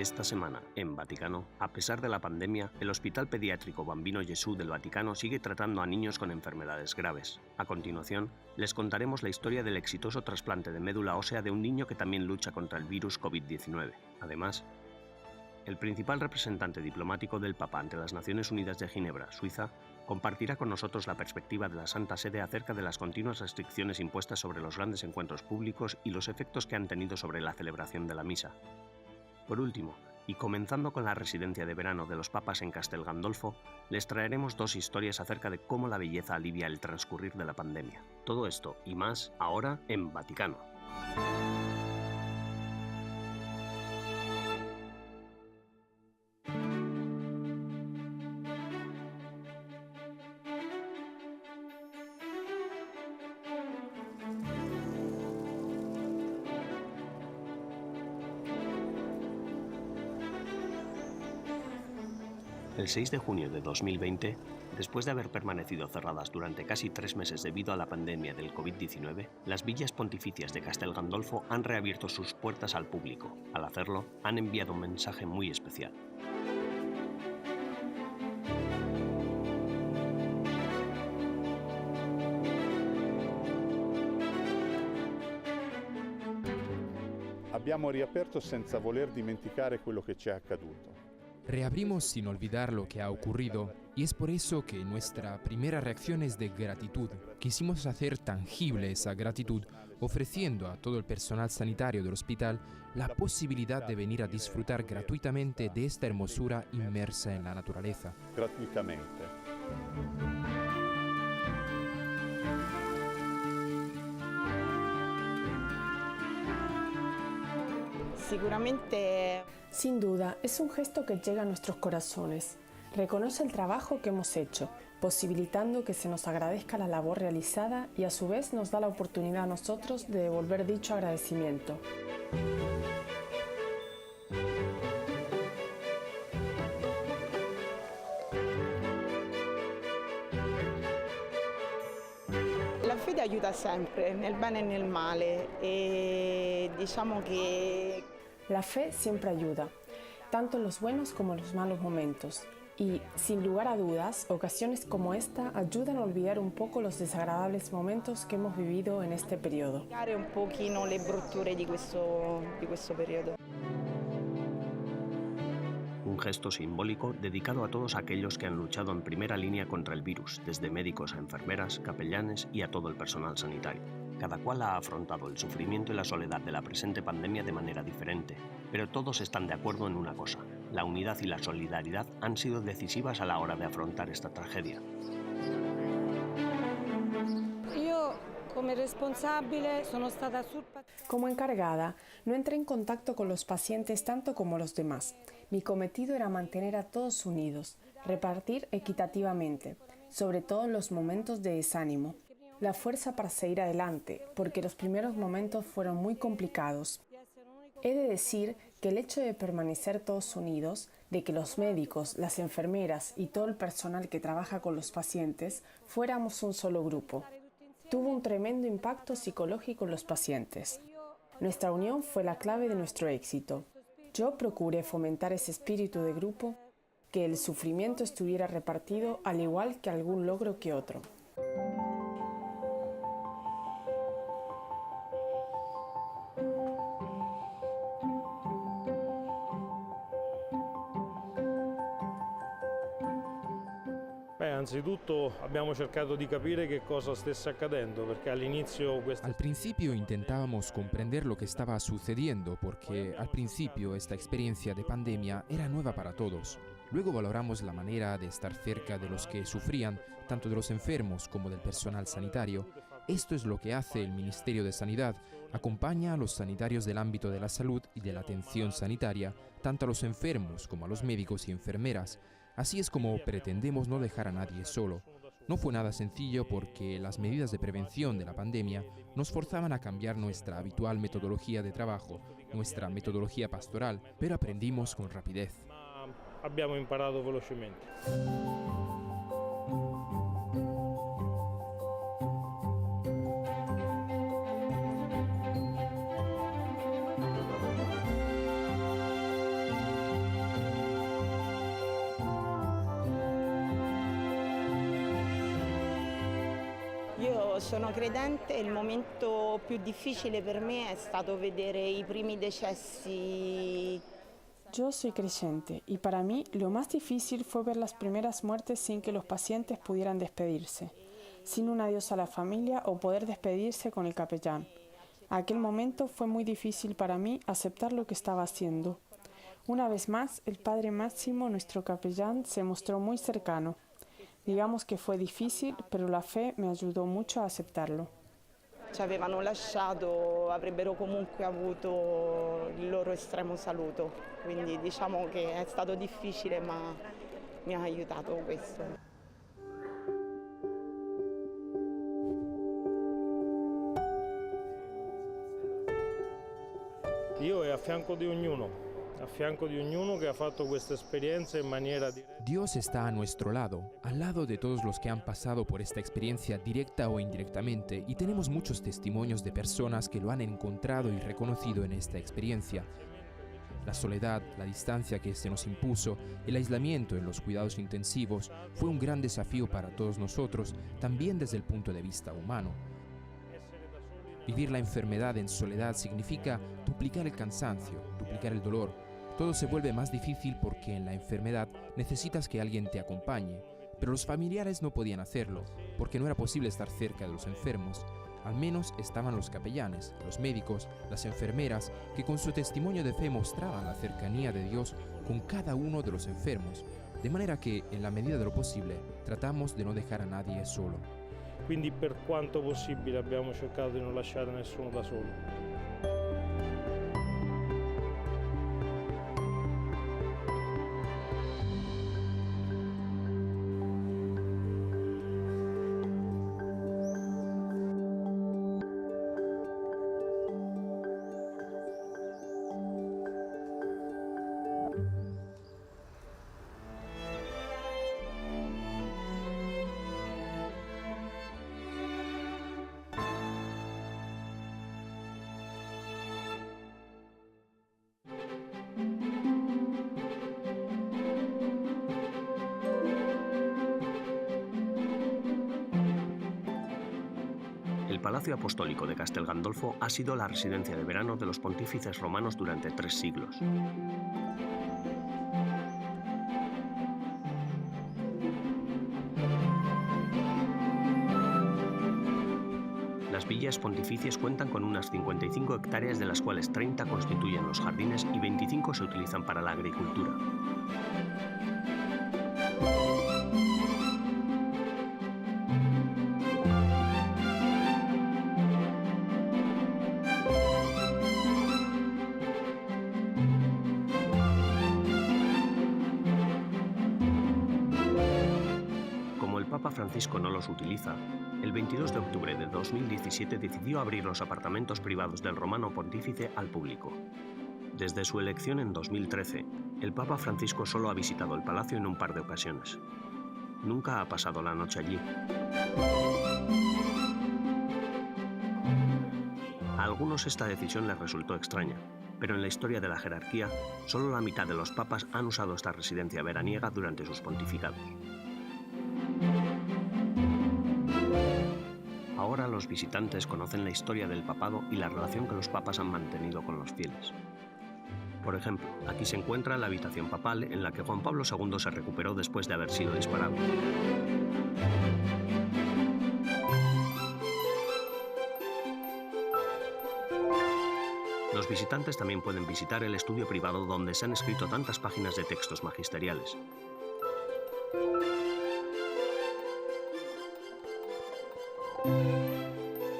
Esta semana, en Vaticano, a pesar de la pandemia, el Hospital Pediátrico Bambino Gesù del Vaticano sigue tratando a niños con enfermedades graves. A continuación, les contaremos la historia del exitoso trasplante de médula ósea de un niño que también lucha contra el virus COVID-19. Además, el principal representante diplomático del Papa ante las Naciones Unidas de Ginebra, Suiza, compartirá con nosotros la perspectiva de la Santa Sede acerca de las continuas restricciones impuestas sobre los grandes encuentros públicos y los efectos que han tenido sobre la celebración de la misa. Por último, y comenzando con la residencia de verano de los papas en Castel Gandolfo, les traeremos dos historias acerca de cómo la belleza alivia el transcurrir de la pandemia. Todo esto y más ahora en Vaticano. El 6 de junio de 2020, después de haber permanecido cerradas durante casi 3 meses debido a la pandemia del COVID-19, las villas pontificias de Castel Gandolfo han reabierto sus puertas al público. Al hacerlo, han enviado un mensaje muy especial. Abbiamo riaperto senza voler dimenticare quello che ci è accaduto. Reabrimos sin olvidar lo que ha ocurrido y es por eso que nuestra primera reacción es de gratitud. Quisimos hacer tangible esa gratitud ofreciendo a todo el personal sanitario del hospital la posibilidad de venir a disfrutar gratuitamente de esta hermosura inmersa en la naturaleza. Gratuitamente. Seguramente. Sin duda, es un gesto que llega a nuestros corazones. Reconoce el trabajo que hemos hecho, posibilitando que se nos agradezca la labor realizada y a su vez nos da la oportunidad a nosotros de devolver dicho agradecimiento. La fede aiuta sempre, nel bene e nel male, e diciamo che La fe siempre ayuda, tanto en los buenos como en los malos momentos. Y, sin lugar a dudas, ocasiones como esta ayudan a olvidar un poco los desagradables momentos que hemos vivido en este periodo. un pochino le brutture di questo periodo. Un gesto simbólico dedicado a todos aquellos que han luchado en primera línea contra el virus, desde médicos a enfermeras, capellanes y a todo el personal sanitario. Cada cual ha afrontado el sufrimiento y la soledad de la presente pandemia de manera diferente, pero todos están de acuerdo en una cosa: la unidad y la solidaridad han sido decisivas a la hora de afrontar esta tragedia. Como encargada, no entré en contacto con los pacientes tanto como los demás. Mi cometido era mantener a todos unidos, repartir equitativamente, sobre todo en los momentos de desánimo, la fuerza para seguir adelante, porque los primeros momentos fueron muy complicados. He de decir que el hecho de permanecer todos unidos, de que los médicos, las enfermeras y todo el personal que trabaja con los pacientes fuéramos un solo grupo, tuvo un tremendo impacto psicológico en los pacientes. Nuestra unión fue la clave de nuestro éxito. Yo procuré fomentar ese espíritu de grupo, que el sufrimiento estuviera repartido al igual que algún logro que otro. Anzitutto abbiamo cercato di capire che cosa stesse accadendo, perché all'inizio Al principio intentábamos comprender lo que estaba sucediendo, porque al principio esta experiencia de pandemia era nueva para todos. Luego valoramos la manera de estar cerca de los que sufrían, tanto de los enfermos como del personal sanitario. Esto es lo que hace el Ministerio de Sanidad. Acompaña a los sanitarios del ámbito de la salud y de la atención sanitaria, tanto a los enfermos como a los médicos y enfermeras. Así es como pretendemos no dejar a nadie solo. No fue nada sencillo porque las medidas de prevención de la pandemia nos forzaban a cambiar nuestra habitual metodología de trabajo, nuestra metodología pastoral, pero aprendimos con rapidez. Abbiamo imparato velocemente. io sono credente e il momento più difficile per me è stato vedere i primi decessi. Yo soy creyente y para mí lo más difícil fue ver las primeras muertes sin que los pacientes pudieran despedirse, sin un adiós a la familia o poder despedirse con el capellán. Aquel momento fue muy difícil para mí aceptar lo que estaba haciendo. Una vez más, el Padre Máximo, nuestro capellán, se mostró muy cercano. Digamos que fue difícil, pero la fe me ayudó mucho a aceptarlo. Ci avevano lasciato, avrebbero comunque avuto il loro estremo saluto, quindi diciamo che è stato difficile ma mi ha aiutato questo. Dio è a fianco di ognuno che ha fatto questa esperienza in maniera diretta. Dios está a nuestro lado, al lado de todos los que han pasado por esta experiencia directa o indirectamente, y tenemos muchos testimonios de personas que lo han encontrado y reconocido en esta experiencia. La soledad, la distancia que se nos impuso, el aislamiento en los cuidados intensivos fue un gran desafío para todos nosotros, también desde el punto de vista humano. Vivir la enfermedad en soledad significa duplicar el cansancio, duplicar el dolor. Todo se vuelve más difícil porque en la enfermedad necesitas que alguien te acompañe, pero los familiares no podían hacerlo, porque no era posible estar cerca de los enfermos. Al menos estaban los capellanes, los médicos, las enfermeras, que con su testimonio de fe mostraban la cercanía de Dios con cada uno de los enfermos, de manera que, en la medida de lo posible, tratamos de no dejar a nadie solo. Quindi per quanto possibile abbiamo cercato di non lasciare nessuno da solo. El Palacio Apostólico de Castel Gandolfo ha sido la residencia de verano de los pontífices romanos durante 3 siglos. Las villas pontificias cuentan con unas 55 hectáreas, de las cuales 30 constituyen los jardines y 25 se utilizan para la agricultura. Papa Francisco no los utiliza, el 22 de octubre de 2017 decidió abrir los apartamentos privados del romano pontífice al público. Desde su elección en 2013, el Papa Francisco solo ha visitado el palacio en un par de ocasiones. Nunca ha pasado la noche allí. A algunos esta decisión les resultó extraña, pero en la historia de la jerarquía, solo la mitad de los papas han usado esta residencia veraniega durante sus pontificados. Ahora los visitantes conocen la historia del papado y la relación que los papas han mantenido con los fieles. Por ejemplo, aquí se encuentra la habitación papal en la que Juan Pablo II se recuperó después de haber sido disparado. Los visitantes también pueden visitar el estudio privado donde se han escrito tantas páginas de textos magisteriales.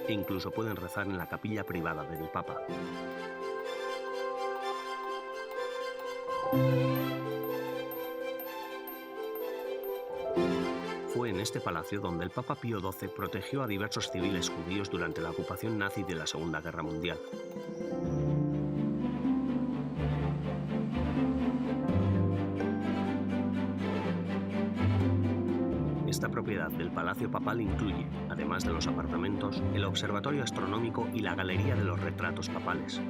E incluso pueden rezar en la capilla privada del Papa. Fue en este palacio donde el Papa Pío XII protegió a diversos civiles judíos durante la ocupación nazi de la Segunda Guerra Mundial. Esta propiedad del Palacio Papal incluye, además de los apartamentos, el observatorio astronómico y la galería de los retratos papales.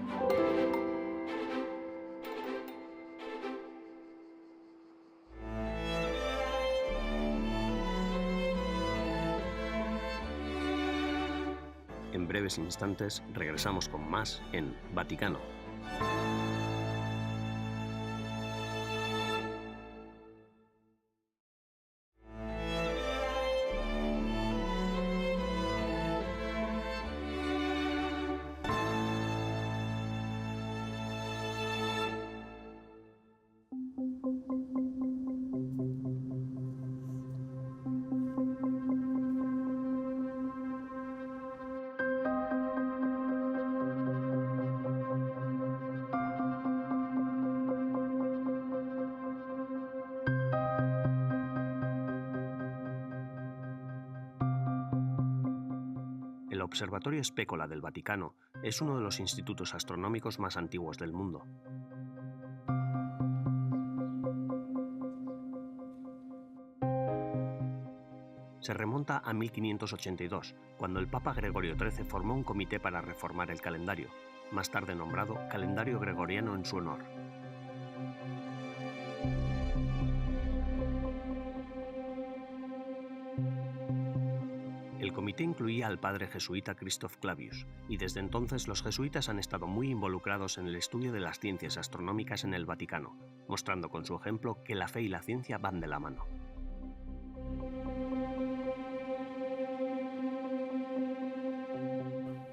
En breves instantes regresamos con más en Vaticano. El Observatorio Specola del Vaticano es uno de los institutos astronómicos más antiguos del mundo. Se remonta a 1582, cuando el Papa Gregorio XIII formó un comité para reformar el calendario, más tarde nombrado Calendario Gregoriano en su honor. El comité incluía al padre jesuita Christoph Clavius, y desde entonces los jesuitas han estado muy involucrados en el estudio de las ciencias astronómicas en el Vaticano, mostrando con su ejemplo que la fe y la ciencia van de la mano.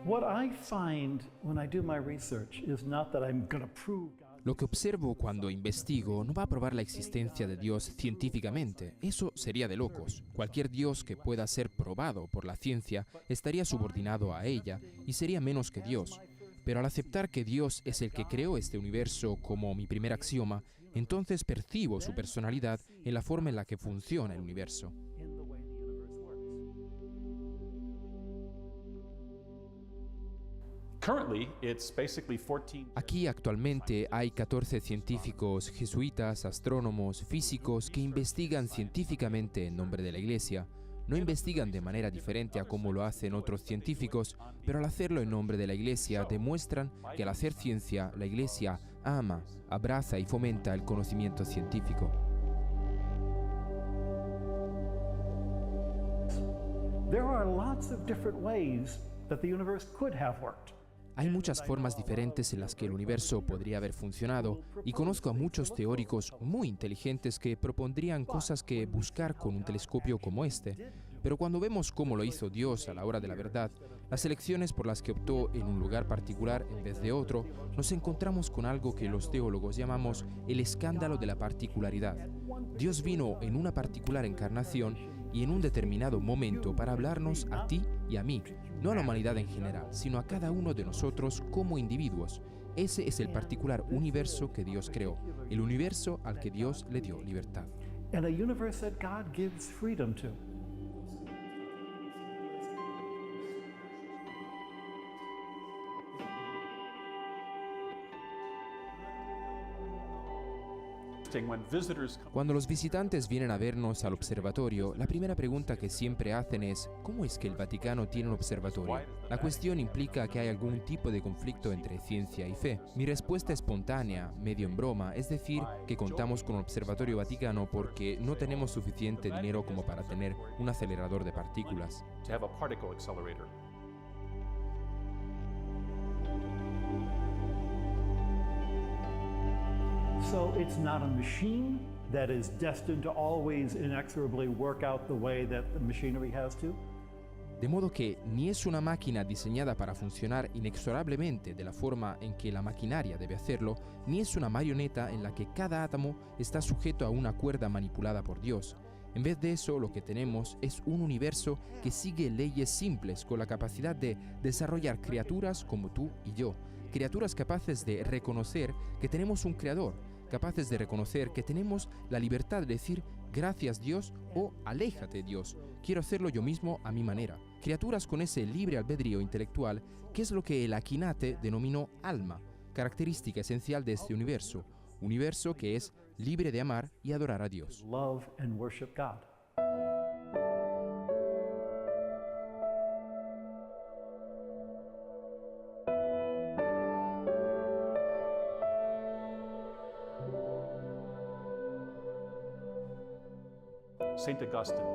What I find when I do my research is not that I'm going to prove God. Lo que observo cuando investigo no va a probar la existencia de Dios científicamente. Eso sería de locos. Cualquier Dios que pueda ser probado por la ciencia estaría subordinado a ella y sería menos que Dios. Pero al aceptar que Dios es el que creó este universo como mi primer axioma, entonces percibo su personalidad en la forma en la que funciona el universo. Aquí actualmente hay 14 científicos, jesuitas, astrónomos, físicos que investigan científicamente en nombre de la Iglesia. No investigan de manera diferente a como lo hacen otros científicos, pero al hacerlo en nombre de la Iglesia demuestran que al hacer ciencia, la Iglesia ama, abraza y fomenta el conocimiento científico. There are lots of different ways that the universe could have worked. Hay muchas formas diferentes en las que el universo podría haber funcionado, y conozco a muchos teóricos muy inteligentes que propondrían cosas que buscar con un telescopio como este. Pero cuando vemos cómo lo hizo Dios a la hora de la verdad, las elecciones por las que optó en un lugar particular en vez de otro, nos encontramos con algo que los teólogos llamamos el escándalo de la particularidad. Dios vino en una particular encarnación y en un determinado momento para hablarnos a ti y a mí, no a la humanidad en general, sino a cada uno de nosotros como individuos. Ese es el particular universo que Dios creó, el universo al que Dios le dio libertad. And a universe that God gives freedom to. Cuando los visitantes vienen a vernos al observatorio, la primera pregunta que siempre hacen es ¿cómo es que el Vaticano tiene un observatorio? La cuestión implica que hay algún tipo de conflicto entre ciencia y fe. Mi respuesta espontánea, medio en broma, es decir que contamos con un observatorio vaticano porque no tenemos suficiente dinero como para tener un acelerador de partículas. So it's not a machine that is destined to always inexorably work out the way that the machinery has to. De modo que ni es una máquina diseñada para funcionar inexorablemente de la forma en que la maquinaria debe hacerlo, ni es una marioneta en la que cada átomo está sujeto a una cuerda manipulada por Dios. En vez de eso, lo que tenemos es un universo que sigue leyes simples con la capacidad de desarrollar criaturas como tú y yo, criaturas capaces de reconocer que tenemos un creador, capaces de reconocer que tenemos la libertad de decir gracias Dios o aléjate Dios, quiero hacerlo yo mismo a mi manera. Criaturas con ese libre albedrío intelectual que es lo que el Akinate denominó alma, característica esencial de este universo, universo que es libre de amar y adorar a Dios. Love and worship God. St. Augustine,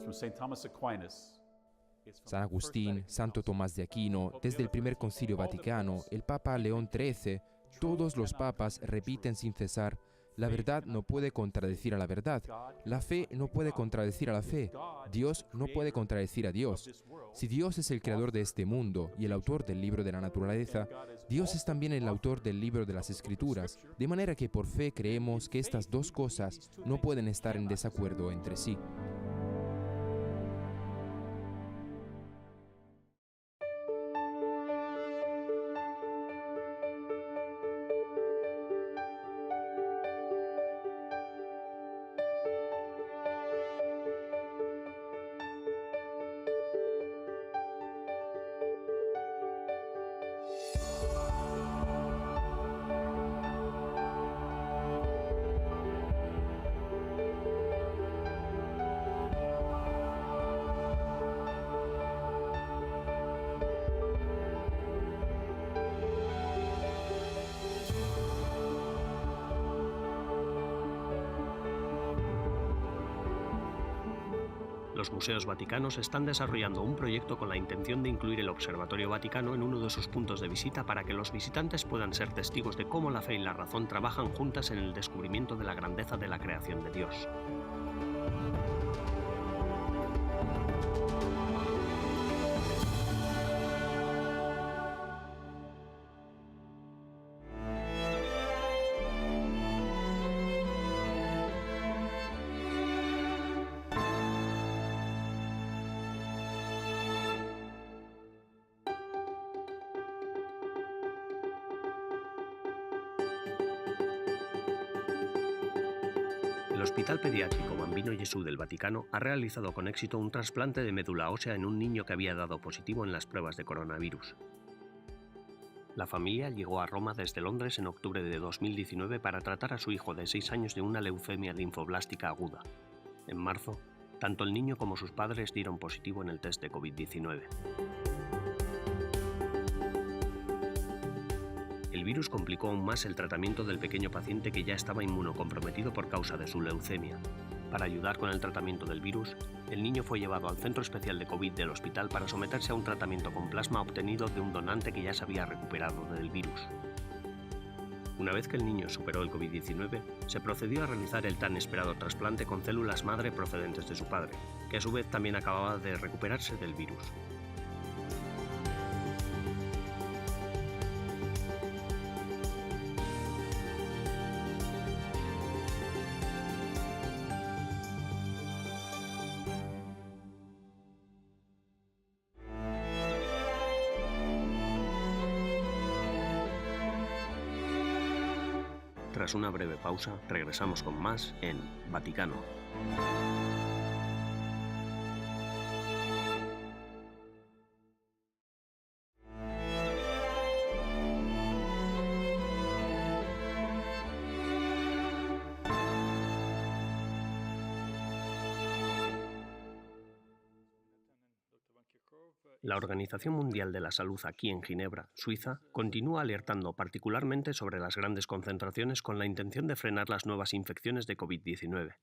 from St. Thomas Aquinas, San Agustín, Santo Tomás de Aquino, desde el primer Concilio Vaticano, el Papa León XIII, todos los papas repiten sin cesar: la verdad no puede contradecir a la verdad, la fe no puede contradecir a la fe, Dios no puede contradecir a Dios. Si Dios es el creador de este mundo y el autor del libro de la naturaleza, Dios es también el autor del libro de las Escrituras, de manera que por fe creemos que estas dos cosas no pueden estar en desacuerdo entre sí. Los museos vaticanos están desarrollando un proyecto con la intención de incluir el Observatorio Vaticano en uno de sus puntos de visita para que los visitantes puedan ser testigos de cómo la fe y la razón trabajan juntas en el descubrimiento de la grandeza de la creación de Dios. El Hospital Pediátrico Bambino Gesù del Vaticano ha realizado con éxito un trasplante de médula ósea en un niño que había dado positivo en las pruebas de coronavirus. La familia llegó a Roma desde Londres en octubre de 2019 para tratar a su hijo de 6 años de una leucemia linfoblástica aguda. En marzo, tanto el niño como sus padres dieron positivo en el test de COVID-19. El virus complicó aún más el tratamiento del pequeño paciente que ya estaba inmunocomprometido por causa de su leucemia. Para ayudar con el tratamiento del virus, el niño fue llevado al centro especial de COVID del hospital para someterse a un tratamiento con plasma obtenido de un donante que ya se había recuperado del virus. Una vez que el niño superó el COVID-19, se procedió a realizar el tan esperado trasplante con células madre procedentes de su padre, que a su vez también acababa de recuperarse del virus. Tras una breve pausa, regresamos con más en Vaticano. La Organización Mundial de la Salud aquí en Ginebra, Suiza, continúa alertando particularmente sobre las grandes concentraciones con la intención de frenar las nuevas infecciones de COVID-19.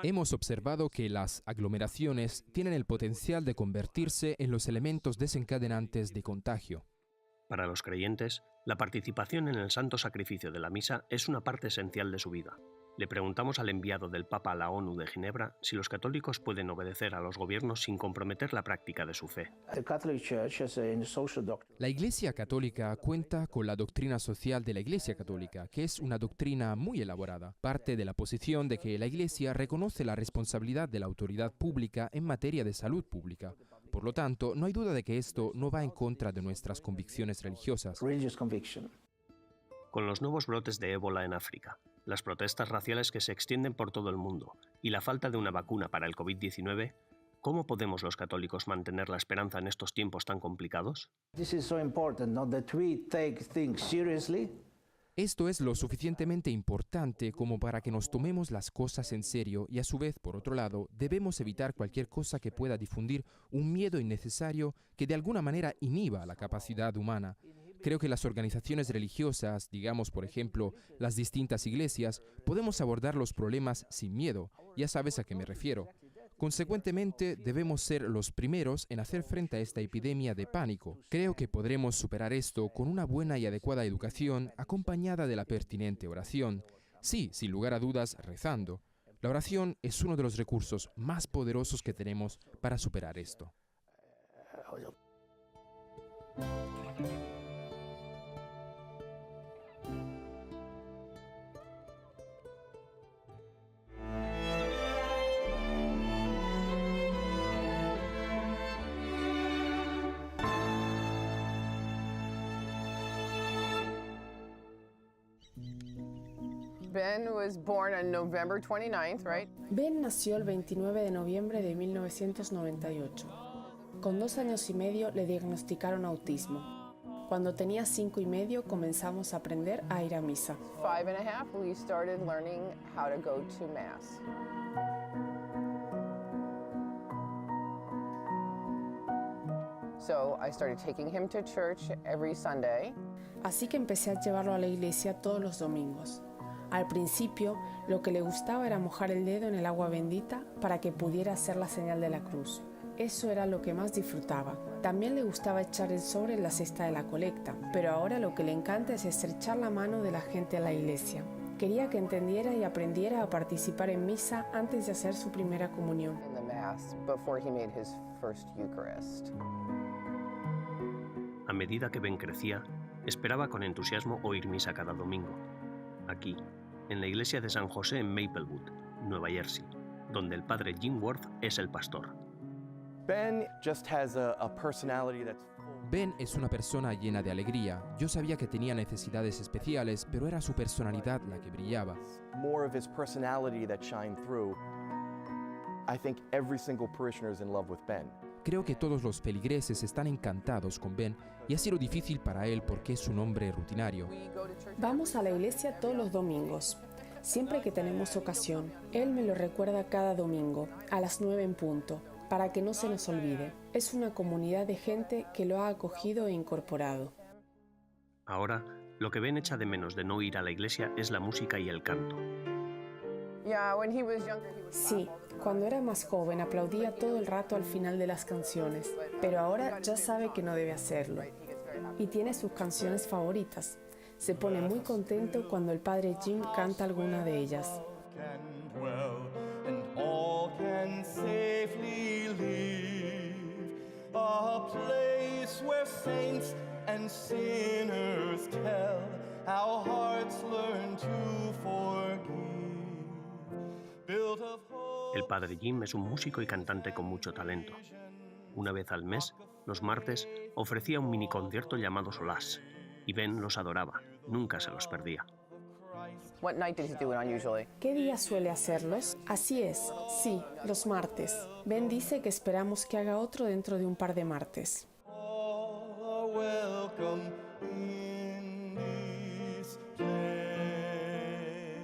Hemos observado que las aglomeraciones tienen el potencial de convertirse en los elementos desencadenantes de contagio. Para los creyentes, la participación en el santo sacrificio de la misa es una parte esencial de su vida. Le preguntamos al enviado del Papa a la ONU de Ginebra si los católicos pueden obedecer a los gobiernos sin comprometer la práctica de su fe. La Iglesia Católica cuenta con la doctrina social de la Iglesia Católica, que es una doctrina muy elaborada. Parte de la posición de que la Iglesia reconoce la responsabilidad de la autoridad pública en materia de salud pública. Por lo tanto, no hay duda de que esto no va en contra de nuestras convicciones religiosas. Con los nuevos brotes de ébola en África, las protestas raciales que se extienden por todo el mundo y la falta de una vacuna para el COVID-19, ¿cómo podemos los católicos mantener la esperanza en estos tiempos tan complicados? Esto es lo suficientemente importante como para que nos tomemos las cosas en serio y a su vez, por otro lado, debemos evitar cualquier cosa que pueda difundir un miedo innecesario que de alguna manera inhiba la capacidad humana. Creo que las organizaciones religiosas, digamos por ejemplo las distintas iglesias, podemos abordar los problemas sin miedo. Ya sabes a qué me refiero. Consecuentemente, debemos ser los primeros en hacer frente a esta epidemia de pánico. Creo que podremos superar esto con una buena y adecuada educación acompañada de la pertinente oración. Sí, sin lugar a dudas, rezando. La oración es uno de los recursos más poderosos que tenemos para superar esto. Ben was born on November 29th, right? Ben nació el 29 de noviembre de 1998. Con 2 años y medio le diagnosticaron autismo. Cuando tenía 5 y medio comenzamos a aprender a ir a misa. 5 and a half, we started learning how to go to Mass. So I started taking him to church every Sunday. Así que empecé a llevarlo a la iglesia todos los domingos. Al principio, lo que le gustaba era mojar el dedo en el agua bendita para que pudiera hacer la señal de la cruz. Eso era lo que más disfrutaba. También le gustaba echar el sobre en la cesta de la colecta, pero ahora lo que le encanta es estrechar la mano de la gente en la iglesia. Quería que entendiera y aprendiera a participar en misa antes de hacer su primera comunión. In the Mass before he made his first Eucharist. A medida que Ben crecía, esperaba con entusiasmo oír misa cada domingo. Aquí, en la iglesia de San José en Maplewood, Nueva Jersey, donde el padre Jim Worth es el pastor. Ben just has a personality that's Ben es una persona llena de alegría. Yo sabía que tenía necesidades especiales, pero era su personalidad la que brillaba. more of his personality that shine through. I think every single parishioner is in love with Ben. Creo que todos los feligreses están encantados con Ben y ha sido difícil para él porque es un hombre rutinario. Vamos a la iglesia todos los domingos, siempre que tenemos ocasión. Él me lo recuerda cada domingo, a las 9 en punto, para que no se nos olvide. Es una comunidad de gente que lo ha acogido e incorporado. Ahora, lo que Ben echa de menos de no ir a la iglesia es la música y el canto. Yeah, when he was younger, he was Sí, cuando era más joven aplaudía todo el rato al final de las canciones, pero ahora ya sabe que no debe hacerlo. Y tiene sus canciones favoritas. Se pone muy contento cuando el padre Jim canta alguna de ellas. El padre Jim es un músico y cantante con mucho talento. Una vez al mes, los martes, ofrecía un mini concierto llamado Solás, y Ben los adoraba, nunca se los perdía. What night did he do it on usually? ¿Qué día suele hacerlos? Así es, sí, los martes. Ben dice que esperamos que haga otro dentro de un par de martes.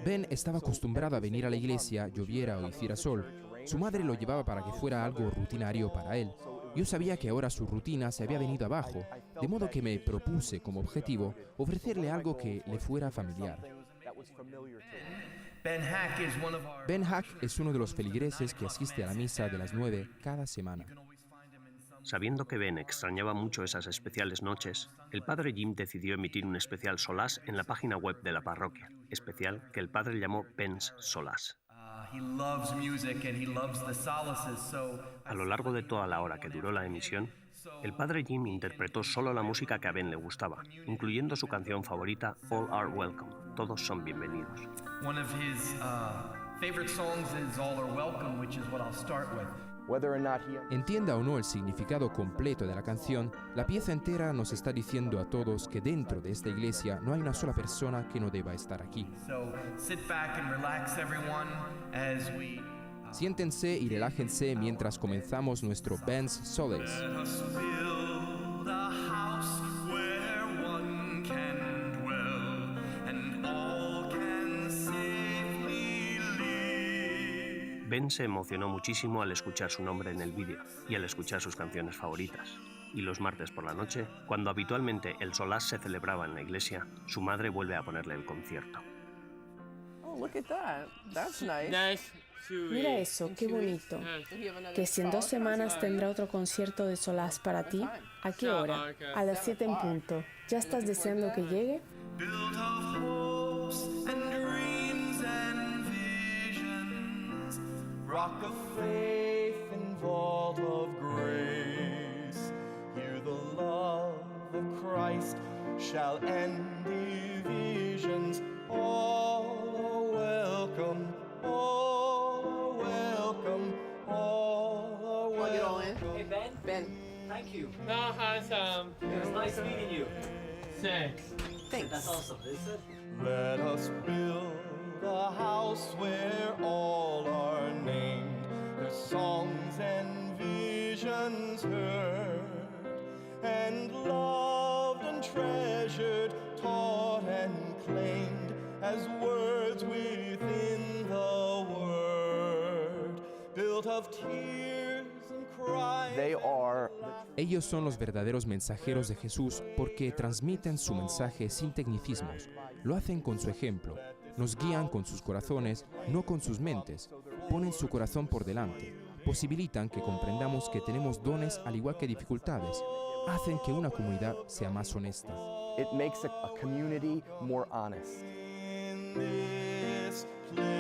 Ben estaba acostumbrado a venir a la iglesia, lloviera o hiciera sol. Su madre lo llevaba para que fuera algo rutinario para él. Yo sabía que ahora su rutina se había venido abajo, de modo que me propuse como objetivo ofrecerle algo que le fuera familiar. Ben Hack es uno de los feligreses que asiste a la misa de las 9 cada semana. Sabiendo que Ben extrañaba mucho esas especiales noches, el padre Jim decidió emitir un especial Solás en la página web de la parroquia, especial que el padre llamó Ben's Solás. A lo largo de toda la hora que duró la emisión, el padre Jim interpretó solo la música que a Ben le gustaba, incluyendo su canción favorita, All Are Welcome, Todos son bienvenidos. One of his favorite songs is All Are Welcome, which is what I'll start with. Whether or not he Entienda o no el significado completo de la canción, la pieza entera nos está diciendo a todos que dentro de esta iglesia no hay una sola persona que no deba estar aquí. So sit back and relax, everyone, as we Siéntense y relájense mientras comenzamos nuestro Ben's Solace. let us build a house where one can dwell and all can safely live. Ben se emocionó muchísimo al escuchar su nombre en el vídeo y al escuchar sus canciones favoritas. Y los martes por la noche, cuando habitualmente el Solás se celebraba en la iglesia, su madre vuelve a ponerle el concierto. Oh, look at that. That's nice. Mira eso, qué bonito. Que si en 2 semanas tendrá otro concierto de Solás para ti. ¿A qué hora? A las 7 en punto. ¿Ya estás deseando que llegue? Built of hopes and dreams and visions, rock of faith and vault of grace. Here the love of Christ shall end divisions. All are welcome, all are welcome, all are welcome. Hey, Ben? Ben. Thank you. No, handsome. It was nice meeting you. Thanks. Thanks. That's awesome, is it? Let us build a house where all are named, their songs and visions heard, and loved and treasured, taught and claimed as words within the word, built of tears and cries. They are Ellos son los verdaderos mensajeros de Jesús porque transmiten su mensaje sin tecnicismos. Lo hacen con su ejemplo. Nos guían con sus corazones, no con sus mentes. Ponen su corazón por delante. Posibilitan que comprendamos que tenemos dones al igual que dificultades. Hacen que una comunidad sea más honesta. It makes a community more honest. In this place.